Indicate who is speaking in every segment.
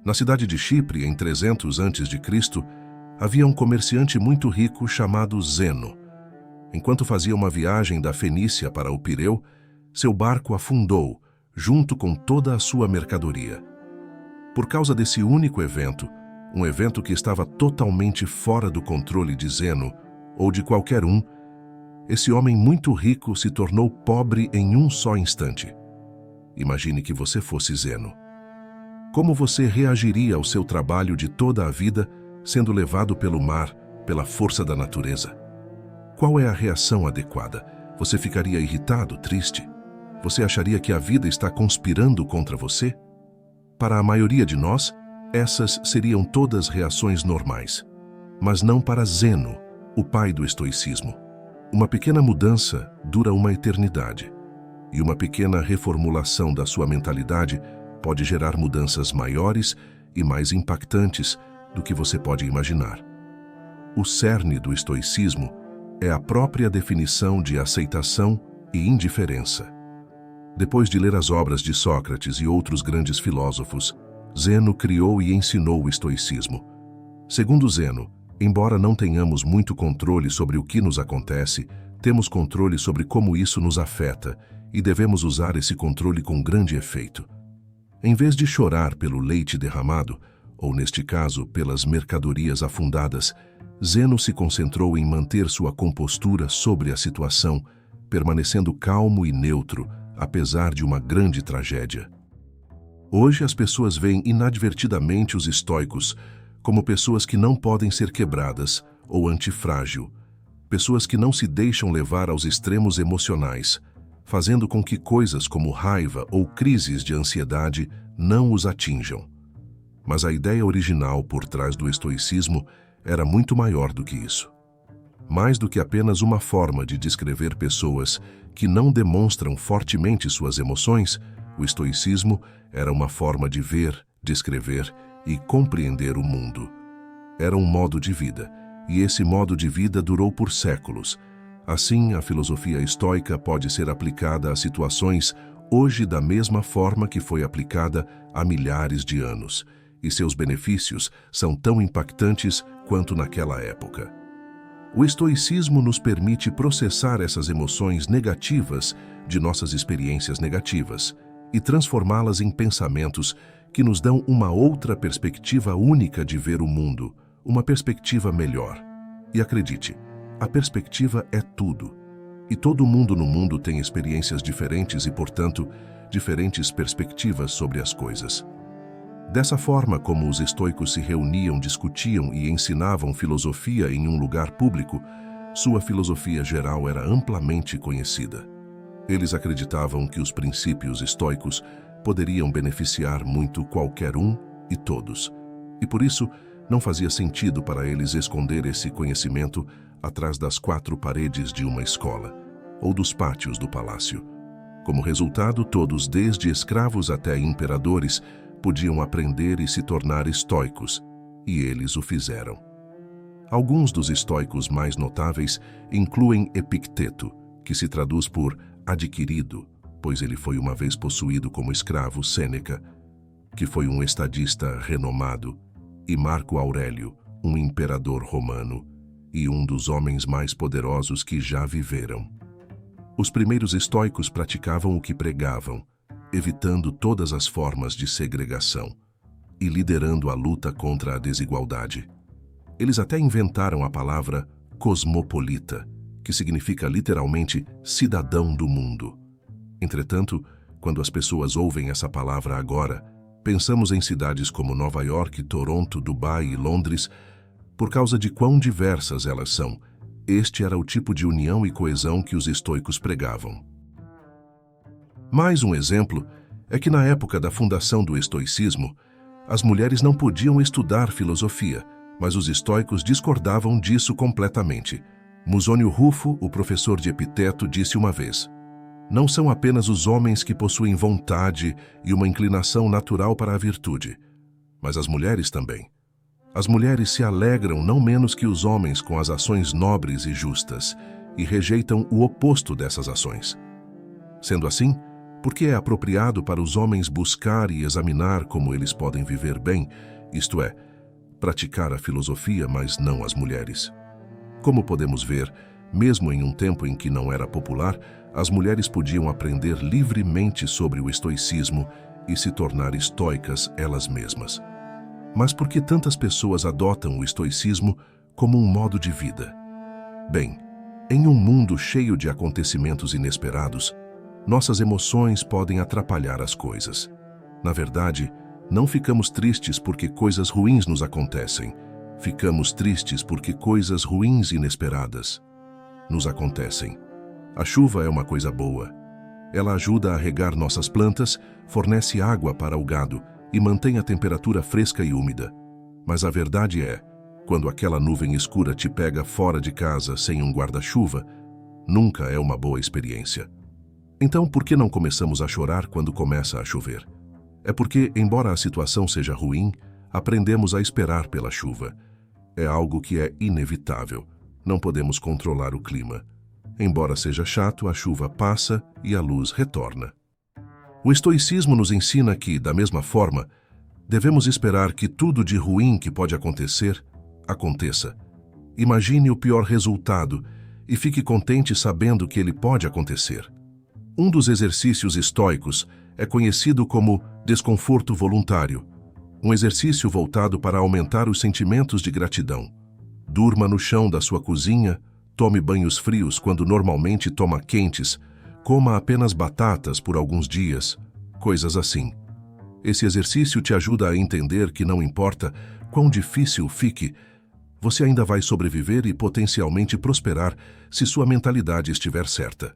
Speaker 1: Na cidade de Chipre, em 300 a.C., havia um comerciante muito rico chamado Zeno. Enquanto fazia uma viagem da Fenícia para o Pireu, seu barco afundou, junto com toda a sua mercadoria. Por causa desse único evento, um evento que estava totalmente fora do controle de Zeno, ou de qualquer um, esse homem muito rico se tornou pobre em um só instante. Imagine que você fosse Zeno. Como você reagiria ao seu trabalho de toda a vida sendo levado pelo mar, pela força da natureza? Qual é a reação adequada? Você ficaria irritado, triste? Você acharia que a vida está conspirando contra você? Para a maioria de nós, essas seriam todas reações normais. Mas não para Zeno, o pai do estoicismo. Uma pequena mudança dura uma eternidade. E uma pequena reformulação da sua mentalidade pode gerar mudanças maiores e mais impactantes do que você pode imaginar. O cerne do estoicismo é a própria definição de aceitação e indiferença. Depois de ler as obras de Sócrates e outros grandes filósofos, Zeno criou e ensinou o estoicismo. Segundo Zeno, embora não tenhamos muito controle sobre o que nos acontece, temos controle sobre como isso nos afeta e devemos usar esse controle com grande efeito. Em vez de chorar pelo leite derramado, ou neste caso, pelas mercadorias afundadas, Zeno se concentrou em manter sua compostura sobre a situação, permanecendo calmo e neutro, apesar de uma grande tragédia. Hoje as pessoas veem inadvertidamente os estoicos como pessoas que não podem ser quebradas ou antifrágil, pessoas que não se deixam levar aos extremos emocionais, fazendo com que coisas como raiva ou crises de ansiedade não os atinjam. Mas a ideia original por trás do estoicismo era muito maior do que isso. Mais do que apenas uma forma de descrever pessoas que não demonstram fortemente suas emoções, o estoicismo era uma forma de ver, descrever e compreender o mundo. Era um modo de vida, e esse modo de vida durou por séculos. Assim, a filosofia estoica pode ser aplicada a situações hoje da mesma forma que foi aplicada há milhares de anos, e seus benefícios são tão impactantes quanto naquela época. O estoicismo nos permite processar essas emoções negativas de nossas experiências negativas e transformá-las em pensamentos que nos dão uma outra perspectiva única de ver o mundo, uma perspectiva melhor. E acredite, a perspectiva é tudo. E todo mundo no mundo tem experiências diferentes e, portanto, diferentes perspectivas sobre as coisas. Dessa forma como os estoicos se reuniam, discutiam e ensinavam filosofia em um lugar público, sua filosofia geral era amplamente conhecida. Eles acreditavam que os princípios estoicos poderiam beneficiar muito qualquer um e todos, e por isso não fazia sentido para eles esconder esse conhecimento atrás das 4 paredes de uma escola ou dos pátios do palácio. Como resultado, todos, desde escravos até imperadores, podiam aprender e se tornar estoicos, e eles o fizeram. Alguns dos estoicos mais notáveis incluem Epicteto, que se traduz por adquirido, pois ele foi uma vez possuído como escravo, Sêneca, que foi um estadista renomado, e Marco Aurélio, um imperador romano, e um dos homens mais poderosos que já viveram. Os primeiros estoicos praticavam o que pregavam, evitando todas as formas de segregação e liderando a luta contra a desigualdade. Eles até inventaram a palavra cosmopolita, que significa literalmente cidadão do mundo. Entretanto, quando as pessoas ouvem essa palavra agora, pensamos em cidades como Nova York, Toronto, Dubai e Londres, por causa de quão diversas elas são. Este era o tipo de união e coesão que os estoicos pregavam. Mais um exemplo é que na época da fundação do estoicismo, as mulheres não podiam estudar filosofia, mas os estoicos discordavam disso completamente. Musônio Rufo, o professor de Epicteto, disse uma vez: "Não são apenas os homens que possuem vontade e uma inclinação natural para a virtude, mas as mulheres também. As mulheres se alegram não menos que os homens com as ações nobres e justas, e rejeitam o oposto dessas ações. Sendo assim, Porque é apropriado para os homens buscar e examinar como eles podem viver bem, isto é, praticar a filosofia, mas não as mulheres. Como podemos ver, mesmo em um tempo em que não era popular, as mulheres podiam aprender livremente sobre o estoicismo e se tornar estoicas elas mesmas. Mas por que tantas pessoas adotam o estoicismo como um modo de vida? Bem, em um mundo cheio de acontecimentos inesperados, nossas emoções podem atrapalhar as coisas. Na verdade, não ficamos tristes porque coisas ruins nos acontecem. Ficamos tristes porque coisas ruins inesperadas nos acontecem. A chuva é uma coisa boa. Ela ajuda a regar nossas plantas, fornece água para o gado e mantém a temperatura fresca e úmida. Mas a verdade é, quando aquela nuvem escura te pega fora de casa sem um guarda-chuva, nunca é uma boa experiência. Então, por que não começamos a chorar quando começa a chover? É porque, embora a situação seja ruim, aprendemos a esperar pela chuva. É algo que é inevitável. Não podemos controlar o clima. Embora seja chato, a chuva passa e a luz retorna. O estoicismo nos ensina que, da mesma forma, devemos esperar que tudo de ruim que pode acontecer, aconteça. Imagine o pior resultado e fique contente sabendo que ele pode acontecer. Um dos exercícios estoicos é conhecido como desconforto voluntário, um exercício voltado para aumentar os sentimentos de gratidão. Durma no chão da sua cozinha, tome banhos frios quando normalmente toma quentes, coma apenas batatas por alguns dias, coisas assim. Esse exercício te ajuda a entender que não importa quão difícil fique, você ainda vai sobreviver e potencialmente prosperar se sua mentalidade estiver certa.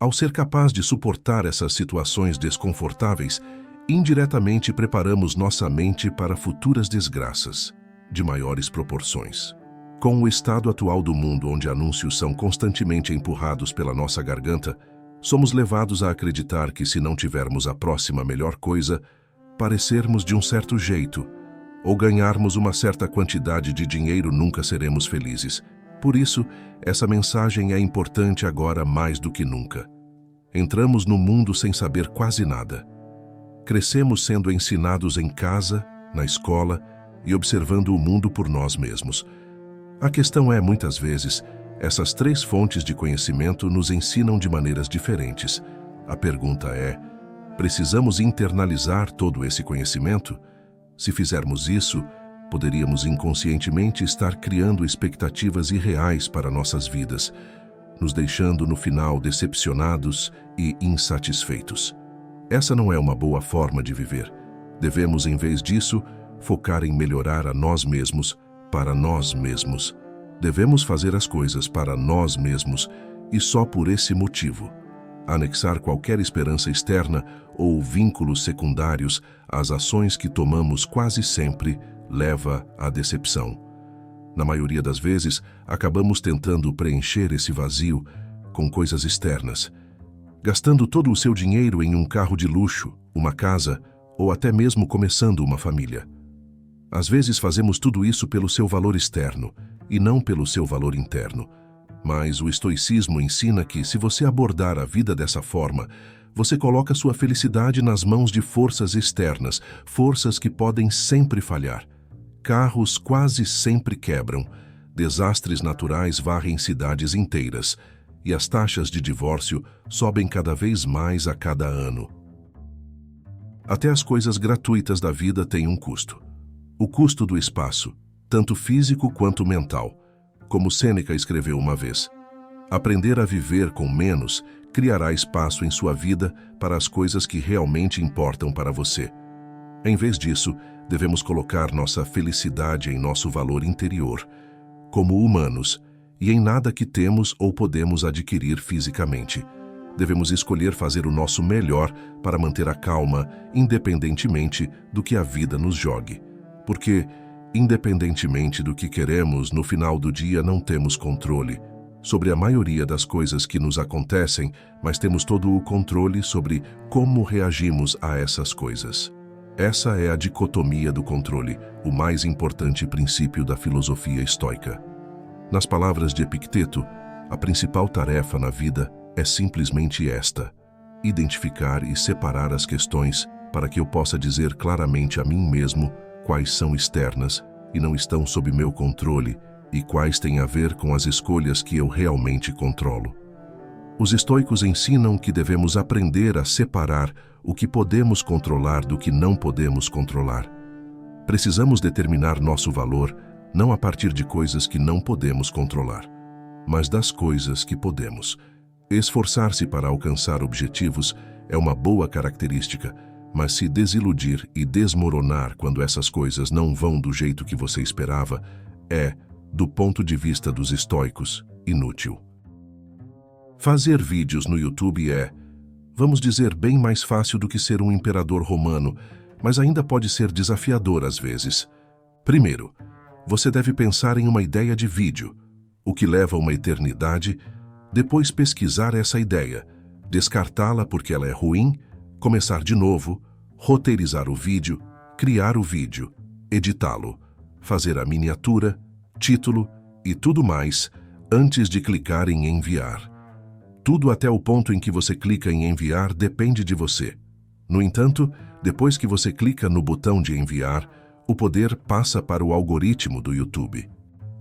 Speaker 1: Ao ser capaz de suportar essas situações desconfortáveis, indiretamente preparamos nossa mente para futuras desgraças, de maiores proporções. Com o estado atual do mundo, onde anúncios são constantemente empurrados pela nossa garganta, somos levados a acreditar que se não tivermos a próxima melhor coisa, parecermos de um certo jeito, ou ganharmos uma certa quantidade de dinheiro, nunca seremos felizes. Por isso, essa mensagem é importante agora mais do que nunca. Entramos no mundo sem saber quase nada. Crescemos sendo ensinados em casa, na escola e observando o mundo por nós mesmos. A questão é, muitas vezes, essas três fontes de conhecimento nos ensinam de maneiras diferentes. A pergunta é, precisamos internalizar todo esse conhecimento? Se fizermos isso, poderíamos inconscientemente estar criando expectativas irreais para nossas vidas, nos deixando no final decepcionados e insatisfeitos. Essa não é uma boa forma de viver. Devemos, em vez disso, focar em melhorar a nós mesmos, para nós mesmos. Devemos fazer as coisas para nós mesmos e só por esse motivo. Anexar qualquer esperança externa ou vínculos secundários às ações que tomamos quase sempre leva à decepção. Na maioria das vezes, acabamos tentando preencher esse vazio com coisas externas, gastando todo o seu dinheiro em um carro de luxo, uma casa ou até mesmo começando uma família. Às vezes fazemos tudo isso pelo seu valor externo e não pelo seu valor interno. Mas o estoicismo ensina que, se você abordar a vida dessa forma, você coloca sua felicidade nas mãos de forças externas, forças que podem sempre falhar. Carros quase sempre quebram, desastres naturais varrem cidades inteiras, e as taxas de divórcio sobem cada vez mais a cada ano. Até as coisas gratuitas da vida têm um custo. O custo do espaço, tanto físico quanto mental. Como Sêneca escreveu uma vez, aprender a viver com menos criará espaço em sua vida para as coisas que realmente importam para você. Em vez disso, devemos colocar nossa felicidade em nosso valor interior, como humanos, e em nada que temos ou podemos adquirir fisicamente. Devemos escolher fazer o nosso melhor para manter a calma, independentemente do que a vida nos jogue. Porque, independentemente do que queremos, no final do dia não temos controle sobre a maioria das coisas que nos acontecem, mas temos todo o controle sobre como reagimos a essas coisas. Essa é a dicotomia do controle, o mais importante princípio da filosofia estoica. Nas palavras de Epicteto, a principal tarefa na vida é simplesmente esta: identificar e separar as questões para que eu possa dizer claramente a mim mesmo quais são externas e não estão sob meu controle e quais têm a ver com as escolhas que eu realmente controlo. Os estoicos ensinam que devemos aprender a separar o que podemos controlar do que não podemos controlar. Precisamos determinar nosso valor não a partir de coisas que não podemos controlar, mas das coisas que podemos. Esforçar-se para alcançar objetivos é uma boa característica, mas se desiludir e desmoronar quando essas coisas não vão do jeito que você esperava é, do ponto de vista dos estoicos, inútil. Fazer vídeos no YouTube é, vamos dizer, bem mais fácil do que ser um imperador romano, mas ainda pode ser desafiador às vezes. Primeiro, você deve pensar em uma ideia de vídeo, o que leva uma eternidade, depois pesquisar essa ideia, descartá-la porque ela é ruim, começar de novo, roteirizar o vídeo, criar o vídeo, editá-lo, fazer a miniatura, título e tudo mais antes de clicar em enviar. Tudo até o ponto em que você clica em enviar depende de você. No entanto, depois que você clica no botão de enviar, o poder passa para o algoritmo do YouTube.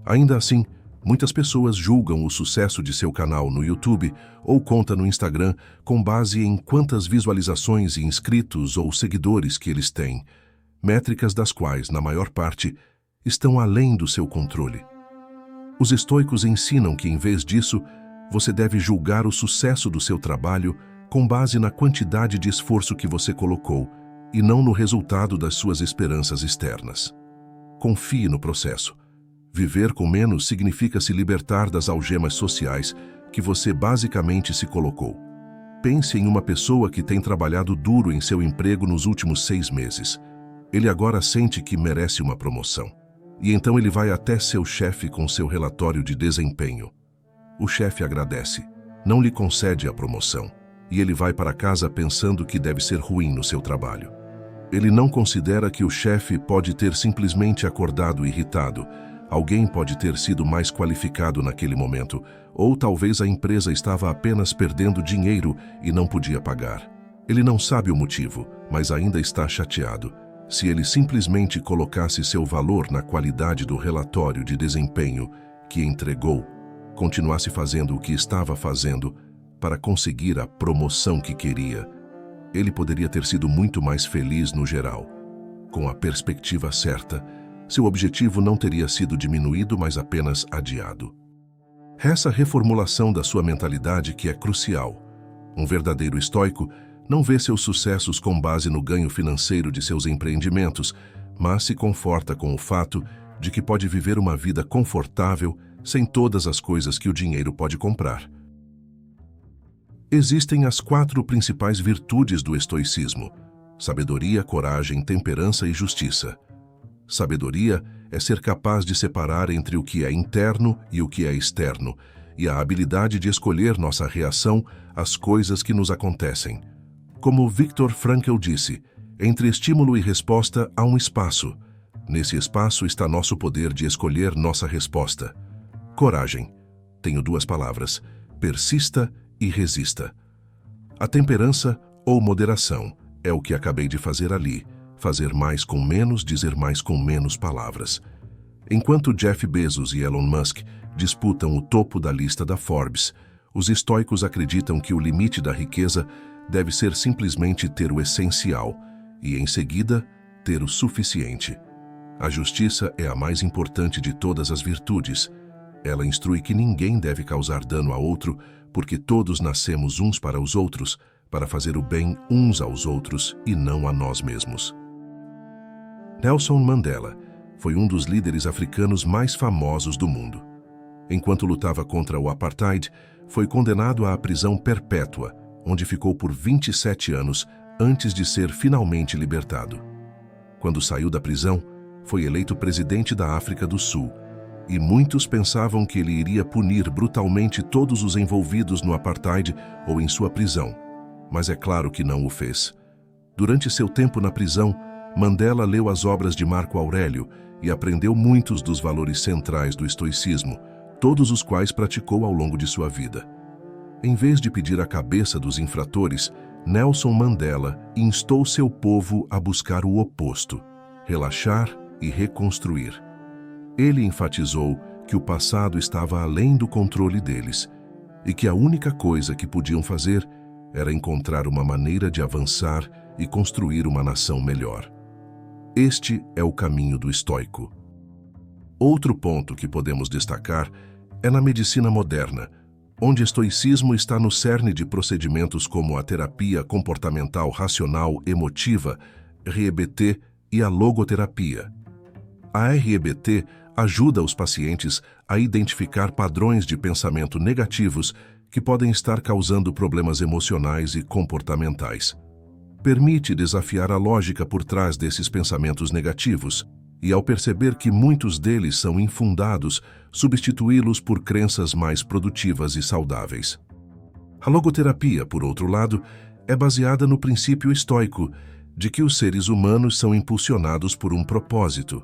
Speaker 1: Ainda assim, muitas pessoas julgam o sucesso de seu canal no YouTube ou conta no Instagram com base em quantas visualizações e inscritos ou seguidores que eles têm, métricas das quais, na maior parte, estão além do seu controle. Os estoicos ensinam que, em vez disso, você deve julgar o sucesso do seu trabalho com base na quantidade de esforço que você colocou e não no resultado das suas esperanças externas. Confie no processo. Viver com menos significa se libertar das algemas sociais que você basicamente se colocou. Pense em uma pessoa que tem trabalhado duro em seu emprego nos últimos 6 meses. Ele agora sente que merece uma promoção. E então ele vai até seu chefe com seu relatório de desempenho. O chefe agradece, não lhe concede a promoção, e ele vai para casa pensando que deve ser ruim no seu trabalho. Ele não considera que o chefe pode ter simplesmente acordado irritado, alguém pode ter sido mais qualificado naquele momento, ou talvez a empresa estava apenas perdendo dinheiro e não podia pagar. Ele não sabe o motivo, mas ainda está chateado. Se ele simplesmente colocasse seu valor na qualidade do relatório de desempenho que entregou, continuasse fazendo o que estava fazendo para conseguir a promoção que queria, ele poderia ter sido muito mais feliz no geral. Com a perspectiva certa, seu objetivo não teria sido diminuído, mas apenas adiado. Essa reformulação da sua mentalidade que é crucial. Um verdadeiro estoico não vê seus sucessos com base no ganho financeiro de seus empreendimentos, mas se conforta com o fato de que pode viver uma vida confortável sem todas as coisas que o dinheiro pode comprar. Existem as 4 principais virtudes do estoicismo: sabedoria, coragem, temperança e justiça. Sabedoria é ser capaz de separar entre o que é interno e o que é externo, e a habilidade de escolher nossa reação às coisas que nos acontecem. Como Viktor Frankl disse, entre estímulo e resposta há um espaço. Nesse espaço está nosso poder de escolher nossa resposta. Coragem. Tenho 2 palavras: persista e resista. A temperança ou moderação é o que acabei de fazer ali. Fazer mais com menos, dizer mais com menos palavras. Enquanto Jeff Bezos e Elon Musk disputam o topo da lista da Forbes, os estoicos acreditam que o limite da riqueza deve ser simplesmente ter o essencial e, em seguida, ter o suficiente. A justiça é a mais importante de todas as virtudes. Ela instrui que ninguém deve causar dano a outro, porque todos nascemos uns para os outros, para fazer o bem uns aos outros e não a nós mesmos. Nelson Mandela foi um dos líderes africanos mais famosos do mundo. Enquanto lutava contra o apartheid, foi condenado à prisão perpétua, onde ficou por 27 anos antes de ser finalmente libertado. Quando saiu da prisão, foi eleito presidente da África do Sul, e muitos pensavam que ele iria punir brutalmente todos os envolvidos no apartheid ou em sua prisão, mas é claro que não o fez. Durante seu tempo na prisão, Mandela leu as obras de Marco Aurélio e aprendeu muitos dos valores centrais do estoicismo, todos os quais praticou ao longo de sua vida. Em vez de pedir a cabeça dos infratores, Nelson Mandela instou seu povo a buscar o oposto, relaxar e reconstruir. Ele enfatizou que o passado estava além do controle deles e que a única coisa que podiam fazer era encontrar uma maneira de avançar e construir uma nação melhor. Este é o caminho do estoico. Outro ponto que podemos destacar é na medicina moderna, onde o estoicismo está no cerne de procedimentos como a terapia comportamental racional emotiva, REBT, e a logoterapia. A REBT ajuda os pacientes a identificar padrões de pensamento negativos que podem estar causando problemas emocionais e comportamentais. Permite desafiar a lógica por trás desses pensamentos negativos e, ao perceber que muitos deles são infundados, substituí-los por crenças mais produtivas e saudáveis. A logoterapia, por outro lado, é baseada no princípio estoico de que os seres humanos são impulsionados por um propósito.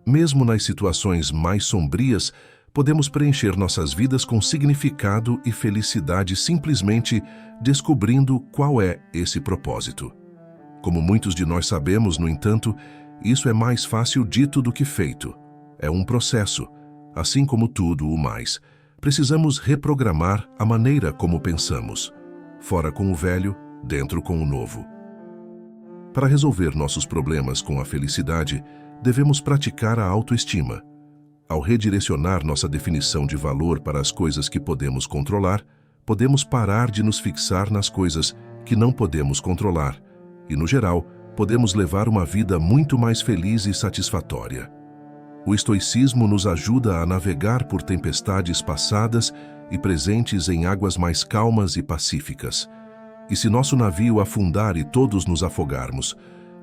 Speaker 1: Mesmo nas situações mais sombrias, podemos preencher nossas vidas com significado e felicidade simplesmente descobrindo qual é esse propósito. Como muitos de nós sabemos, no entanto, isso é mais fácil dito do que feito. É um processo. Assim como tudo o mais, precisamos reprogramar a maneira como pensamos. Fora com o velho, dentro com o novo. Para resolver nossos problemas com a felicidade, devemos praticar a autoestima. Ao redirecionar nossa definição de valor para as coisas que podemos controlar, podemos parar de nos fixar nas coisas que não podemos controlar e, no geral, podemos levar uma vida muito mais feliz e satisfatória. O estoicismo nos ajuda a navegar por tempestades passadas e presentes em águas mais calmas e pacíficas. E se nosso navio afundar e todos nos afogarmos,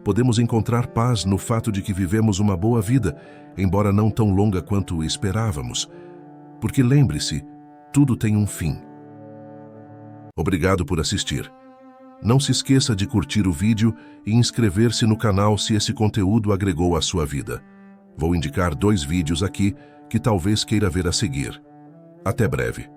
Speaker 1: podemos encontrar paz no fato de que vivemos uma boa vida, embora não tão longa quanto esperávamos. Porque lembre-se, tudo tem um fim. Obrigado por assistir. Não se esqueça de curtir o vídeo e inscrever-se no canal se esse conteúdo agregou à sua vida. Vou indicar 2 vídeos aqui que talvez queira ver a seguir. Até breve.